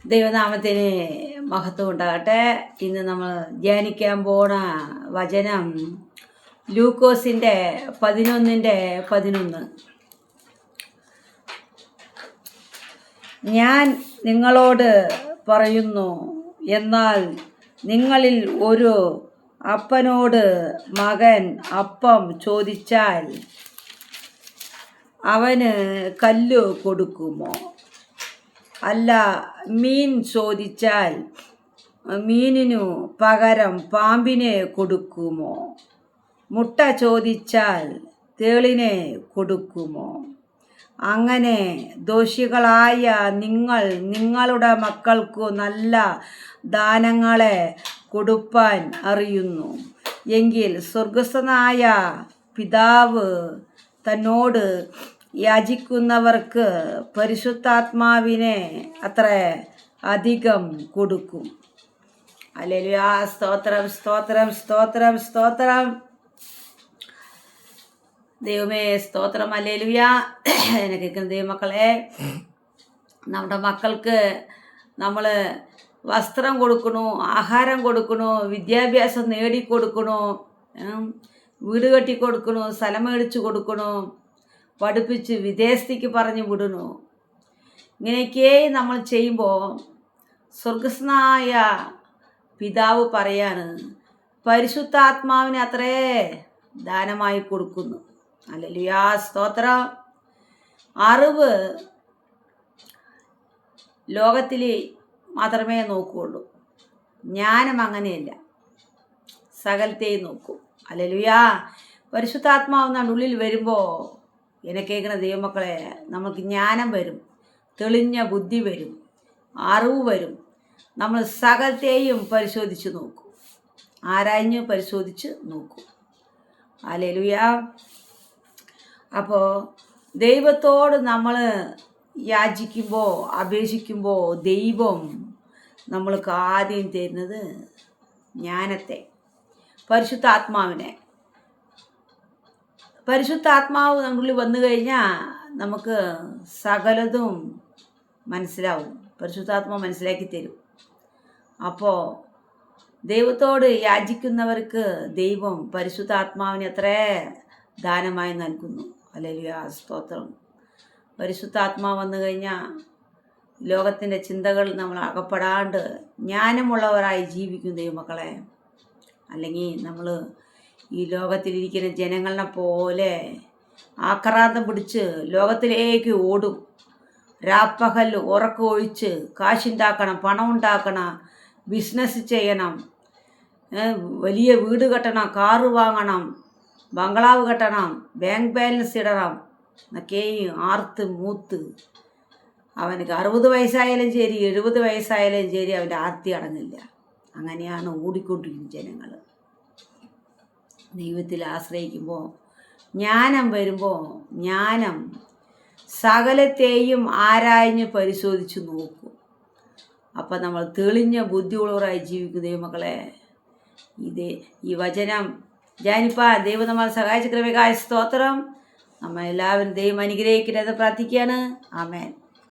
ദൈവനാമത്തിന് മഹത്വം ഉണ്ടാകട്ടെ. ഇന്ന് നമ്മൾ ധ്യാനിക്കാൻ പോണ വചനം ലൂക്കോസിൻ്റെ 11:11. ഞാൻ നിങ്ങളോട് പറയുന്നു, എന്നാൽ നിങ്ങളിൽ ഒരു അപ്പനോട് മകൻ അപ്പം ചോദിച്ചാൽ അവന് കല്ല് കൊടുക്കുമോ? അല്ല, മീൻ ചോദിച്ചാൽ മീനിനു പകരം പാമ്പിനെ കൊടുക്കുമോ? മുട്ട ചോദിച്ചാൽ തേളിനെ കൊടുക്കുമോ? അങ്ങനെ ദോഷികളായ നിങ്ങൾ നിങ്ങളുടെ മക്കൾക്കു നല്ല ദാനങ്ങളെ കൊടുപ്പാൻ അറിയുന്നു എങ്കിൽ സ്വർഗസ്ഥനായ പിതാവ് തന്നോട് യാചിക്കുന്നവർക്ക് പരിശുദ്ധാത്മാവിനെ അത്ര അധികം കൊടുക്കും. ഹല്ലേലൂയ. സ്തോത്രം, സ്തോത്രം, സ്തോത്രം, സ്തോത്രം. ദൈവമേ സ്തോത്രം. ഹല്ലേലൂയ. എന്നെ കേൾക്കുന്ന ദൈവമക്കളെ, നമ്മുടെ മക്കൾക്ക് നമ്മൾ വസ്ത്രം കൊടുക്കണു, ആഹാരം കൊടുക്കണു, വിദ്യാഭ്യാസം നേടിക്കൊടുക്കണു, വീട് കെട്ടി കൊടുക്കണു, സ്ഥലം മേടിച്ചു കൊടുക്കണു, പഠിപ്പിച്ച് വിദേശത്തേക്ക് പറഞ്ഞു വിടണു. ഇങ്ങനെയൊക്കെ നമ്മൾ ചെയ്യുമ്പോൾ സ്വർഗസ്നായ പിതാവ് പറയാണ് പരിശുദ്ധാത്മാവിനെ അത്രേ ദാനമായി കൊടുക്കുന്നു. ഹല്ലേലൂയ. സ്തോത്രം. അറിവ് ലോകത്തിൽ മാത്രമേ നോക്കുകയുള്ളൂ. ജ്ഞാനം അങ്ങനെയല്ല, സകലത്തെയും നോക്കൂ. ഹല്ലേലൂയ. പരിശുദ്ധാത്മാവ് നമ്മുടെ ഉള്ളിൽ വരുമ്പോൾ എന്നെ കേൾക്കുന്ന ദൈവമക്കളെ, നമുക്ക് ജ്ഞാനം വരും, തെളിഞ്ഞ ബുദ്ധി വരും, അറിവ് വരും. നമ്മൾ സകലത്തെയും പരിശോധിച്ച് നോക്കും, ആരാഞ്ഞ് പരിശോധിച്ച് നോക്കും. ഹല്ലേലൂയ. അപ്പോൾ ദൈവത്തോട് നമ്മൾ യാചിക്കുമ്പോൾ, അപേക്ഷിക്കുമ്പോൾ ദൈവം നമ്മൾക്ക് ആദ്യം തരുന്നത് ജ്ഞാനത്തെ, പരിശുദ്ധാത്മാവിനെ. പരിശുദ്ധാത്മാവ് നമ്മളിൽ വന്നു കഴിഞ്ഞാൽ നമുക്ക് സകലതും മനസ്സിലാവും. പരിശുദ്ധാത്മാവ് മനസ്സിലാക്കി തരും. അപ്പോൾ ദൈവത്തോട് യാചിക്കുന്നവർക്ക് ദൈവം പരിശുദ്ധാത്മാവിനെ അത്രേ ദാനമായി നൽകുന്നു. ഹല്ലേലൂയ. സ്തോത്രം. പരിശുദ്ധാത്മാവ് വന്നു കഴിഞ്ഞാൽ ലോകത്തിൻ്റെ ചിന്തകൾ നമ്മൾ അകപ്പെടാണ്ട് ജ്ഞാനമുള്ളവരായി ജീവിക്കും ദൈവമക്കളെ. അല്ലെങ്കിൽ നമ്മൾ ഈ ലോകത്തിലിരിക്കുന്ന ജനങ്ങളെ പോലെ ആക്രാന്തം പിടിച്ച് ലോകത്തിലേക്ക് ഓടും. രാപ്പകൽ ഉറക്കമൊഴിച്ച് കാശുണ്ടാക്കണം, പണം ഉണ്ടാക്കണം, ബിസിനസ് ചെയ്യണം, വലിയ വീട് കെട്ടണം, കാറ് വാങ്ങണം, ബംഗ്ലാവ് കെട്ടണം, ബാങ്ക് ബാലൻസ് ഇടണം എന്നൊക്കെയും ആർത്ത് മൂത്ത് അവനക്ക് 60 വയസ്സായാലും ശരി, 70 വയസ്സായാലും ശരി, അവൻ്റെ ആർത്തി അടങ്ങില്ല. അങ്ങനെയാണ് ഓടിക്കൊണ്ടിരിക്കുന്ന ജനങ്ങൾ. ദൈവത്തിൽ ആശ്രയിക്കുമ്പോൾ, ജ്ഞാനം വരുമ്പോൾ, ജ്ഞാനം സകലത്തെയും ആരാഞ്ഞ് പരിശോധിച്ച് നോക്കും. അപ്പം നമ്മൾ തെളിഞ്ഞ ബുദ്ധിയുള്ളവരായി ജീവിക്കും ദൈവമക്കളെ. ഈ വചനം ധ്യാനിപ്പാൻ ദൈവം നമ്മൾ സഹായിച്ച കൃപയ്ക്കായ സ്തോത്രം. നമ്മളെല്ലാവരും ദൈവം അനുഗ്രഹിക്കട്ടെ എന്ന് പ്രാർത്ഥിക്കുകയാണ്. ആമേൻ.